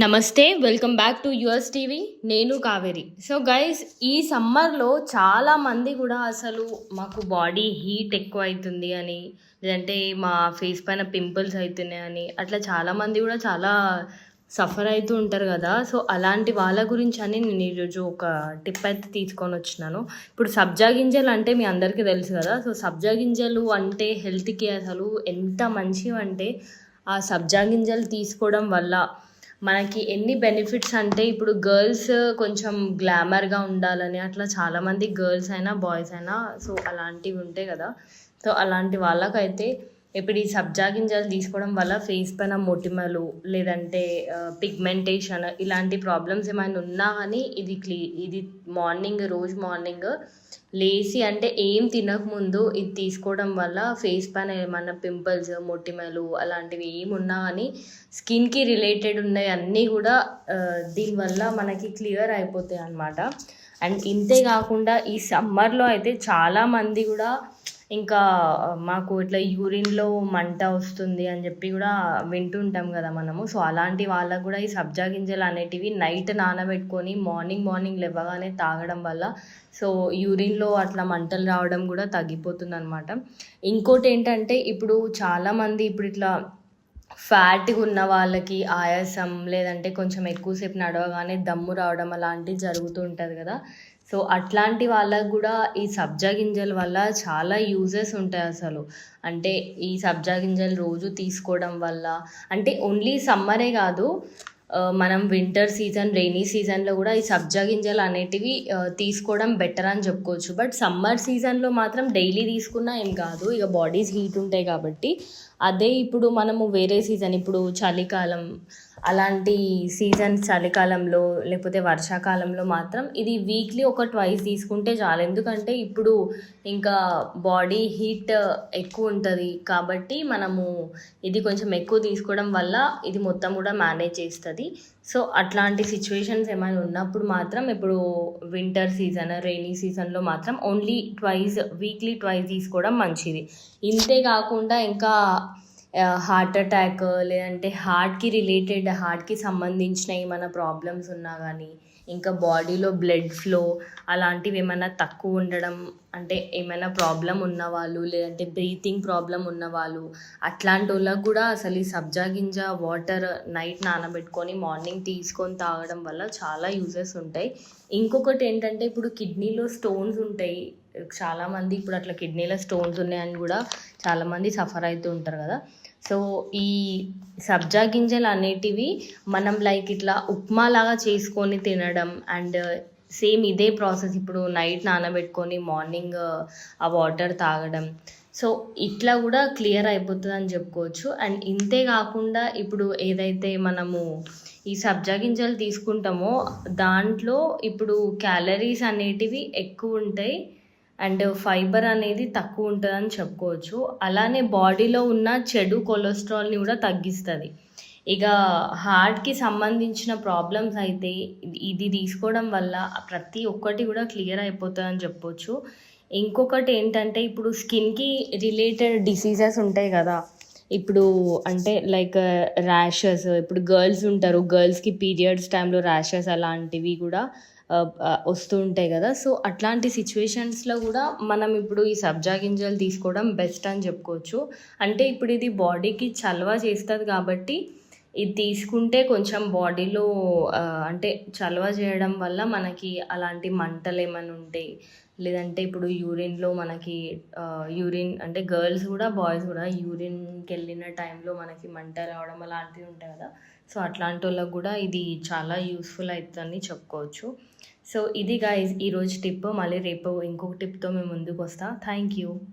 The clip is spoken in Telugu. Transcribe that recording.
నమస్తే, welcome back to yours TV. నేను కావేరి. సో గైస్, ఈ సమ్మర్లో చాలామంది కూడా అసలు మాకు బాడీ హీట్ ఎక్కువ అవుతుంది అని, లేదంటే మా ఫేస్ పైన పింపుల్స్ అవుతున్నాయి అని, అట్లా చాలామంది కూడా చాలా సఫర్ అవుతూ ఉంటారు కదా. సో అలాంటి వాళ్ళ గురించి అని నేను ఈరోజు ఒక టిప్ అయితే తీసుకొని వచ్చినాను. ఇప్పుడు సబ్జా గింజలు అంటే మీ అందరికీ తెలుసు కదా. సో సబ్జా గింజలు అంటే హెల్త్కి అసలు ఎంత మంచివి అంటే, ఆ సబ్జా గింజలు తీసుకోవడం వల్ల మనకి ఎన్ని బెనిఫిట్స్ అంటే, ఇప్పుడు గర్ల్స్ కొంచెం గ్లామర్గా ఉండాలని అట్లా చాలామంది గర్ల్స్ అయినా బాయ్స్ అయినా సో అలాంటివి ఉంటాయి కదా. సో అలాంటి వాళ్ళకైతే ఇప్పుడు ఈ సబ్జా గింజలు తీసుకోవడం వల్ల ఫేస్ పైన మొటిమలు, లేదంటే పిగ్మెంటేషన్, ఇలాంటి ప్రాబ్లమ్స్ ఏమైనా ఉన్నా కానీ ఇది రోజు మార్నింగ్ లేచి అంటే ఏం తినకముందు ఇది తీసుకోవడం వల్ల ఫేస్ పైన ఏమన్నా పింపుల్స్, మొటిమలు అలాంటివి ఏమున్నా కానీ స్కిన్కి రిలేటెడ్ ఉన్నాయి అన్నీ కూడా దీనివల్ల మనకి క్లియర్ అయిపోతాయి అన్నమాట. అండ్ ఇంతే కాకుండా ఈ సమ్మర్లో అయితే చాలామంది కూడా ఇంకా మాకు ఇట్లా యూరిన్లో మంట వస్తుంది అని చెప్పి కూడా వింటుంటాం కదా మనము. సో అలాంటి వాళ్ళకు కూడా ఈ సబ్జా గింజలు అనేటివి నైట్ నానబెట్టుకొని మార్నింగ్ లేవగానే తాగడం వల్ల సో యూరిన్లో అట్లా మంటలు రావడం కూడా తగ్గిపోతుంది అనమాట. ఇంకోటి ఏంటంటే, ఇప్పుడు చాలామంది ఇప్పుడు ఇట్లా ఫ్యాట్గా ఉన్న వాళ్ళకి ఆయాసం, లేదంటే కొంచెం ఎక్కువసేపు నడవగానే దమ్ము రావడం అలాంటివి జరుగుతూ ఉంటుంది కదా. సో అట్లాంటి వాళ్ళకు కూడా ఈ సబ్జా గింజల వల్ల చాలా యూజెస్ ఉంటాయి అసలు. అంటే ఈ సబ్జా గింజలు రోజు తీసుకోవడం వల్ల, అంటే ఓన్లీ సమ్మరే కాదు, మనం వింటర్ సీజన్, రెయినీ సీజన్లో కూడా ఈ సబ్జా గింజలు అనేటివి తీసుకోవడం బెటర్ అని చెప్పుకోవచ్చు. బట్ సమ్మర్ సీజన్లో మాత్రం డైలీ తీసుకున్నా ఏం కాదు, ఇక బాడీస్ హీట్ ఉంటాయి కాబట్టి. అదే ఇప్పుడు మనము వేరే సీజన్, ఇప్పుడు చలికాలం అలాంటి సీజన్స్, చలికాలంలో లేకపోతే వర్షాకాలంలో మాత్రం ఇది వీక్లీ ఒక ట్వైస్ తీసుకుంటే చాలు. ఎందుకంటే ఇప్పుడు ఇంకా బాడీ హీట్ ఎక్కువ ఉంటుంది కాబట్టి మనము ఇది కొంచెం ఎక్కువ తీసుకోవడం వల్ల ఇది మొత్తం కూడా మేనేజ్ చేస్తుంది. సో అట్లాంటి సిచ్యువేషన్స్ ఏమైనా ఉన్నప్పుడు మాత్రం, ఇప్పుడు వింటర్ సీజన్, రెయినీ సీజన్లో మాత్రం ఓన్లీ వీక్లీ ట్వైస్ తీసుకోవడం మంచిది. ఇంతే కాకుండా ఇంకా హార్ట్ అటాక్, లేదంటే హార్ట్కి సంబంధించిన ఏమైనా ప్రాబ్లమ్స్ ఉన్నా కానీ, ఇంకా బాడీలో బ్లడ్ ఫ్లో అలాంటివి ఏమైనా తక్కువ ఉండడం, అంటే ఏమైనా ప్రాబ్లం ఉన్నవాళ్ళు, లేదంటే బ్రీతింగ్ ప్రాబ్లం ఉన్నవాళ్ళు, అట్లాంటి వాళ్ళకు కూడా అసలు ఈ సబ్జా గింజ వాటర్ నైట్ నానబెట్టుకొని మార్నింగ్ తీసుకొని తాగడం వల్ల చాలా యూజెస్ ఉంటాయి. ఇంకొకటి ఏంటంటే, ఇప్పుడు కిడ్నీలో స్టోన్స్ ఉంటాయి చాలామంది, ఇప్పుడు అట్లా కిడ్నీలో స్టోన్స్ ఉన్నాయని కూడా చాలామంది సఫర్ అవుతూ ఉంటారు కదా. సో ఈ సబ్జా గింజలు అనేటివి మనం లైక్ ఇట్లా ఉప్మా లాగా చేసుకొని తినడం, అండ్ సేమ్ ఇదే ప్రాసెస్ ఇప్పుడు నైట్ నానబెట్టుకొని మార్నింగ్ ఆ వాటర్ తాగడం, సో ఇట్లా కూడా క్లియర్ అయిపోతుంది అని చెప్పుకోవచ్చు. అండ్ ఇంతే కాకుండా ఇప్పుడు ఏదైతే మనము ఈ సబ్జా గింజలు తీసుకుంటామో దాంట్లో ఇప్పుడు క్యాలరీస్ అనేటివి ఎక్కువ ఉంటాయి అండ్ ఫైబర్ అనేది తక్కువ ఉంటుందని చెప్పుకోవచ్చు. అలానే బాడీలో ఉన్న చెడు కొలెస్ట్రాల్ని కూడా తగ్గిస్తుంది. ఇక హార్ట్కి సంబంధించిన ప్రాబ్లమ్స్ అయితే ఇది తీసుకోవడం వల్ల ప్రతి ఒక్కటి కూడా క్లియర్ అయిపోతుందని చెప్పొచ్చు. ఇంకొకటి ఏంటంటే, ఇప్పుడు స్కిన్కి రిలేటెడ్ డిసీజెస్ ఉంటాయి కదా. ఇప్పుడు అంటే లైక్ ర్యాషెస్, ఇప్పుడు గర్ల్స్ ఉంటారు, గర్ల్స్కి పీరియడ్స్ టైంలో ర్యాషెస్ అలాంటివి కూడా వస్తూ ఉంటాయి కదా. సో అట్లాంటి సిచ్యువేషన్స్లో కూడా మనం ఇప్పుడు ఈ సబ్జా గింజలు తీసుకోవడం బెస్ట్ అని చెప్పుకోవచ్చు. అంటే ఇప్పుడు ఇది బాడీకి చలవ చేస్తుంది కాబట్టి ఇది తీసుకుంటే కొంచెం బాడీలో అంటే చలవ చేయడం వల్ల మనకి అలాంటి మంటలు ఏమైనా ఉంటాయి, లేదంటే ఇప్పుడు యూరిన్లో మనకి యూరిన్ అంటే గర్ల్స్ కూడా బాయ్స్ కూడా యూరిన్కి వెళ్ళిన టైంలో మనకి మంట రావడం అలాంటివి ఉంటాయి కదా. సో అట్లాంటి వాళ్ళకు కూడా ఇది చాలా యూస్ఫుల్ అవుతుందని చెప్పుకోవచ్చు. సో ఇది గైస్ ఈరోజు టిప్. మళ్ళీ రేపు ఇంకొక టిప్తో మేము ముందుకు వస్తాను. Thank you.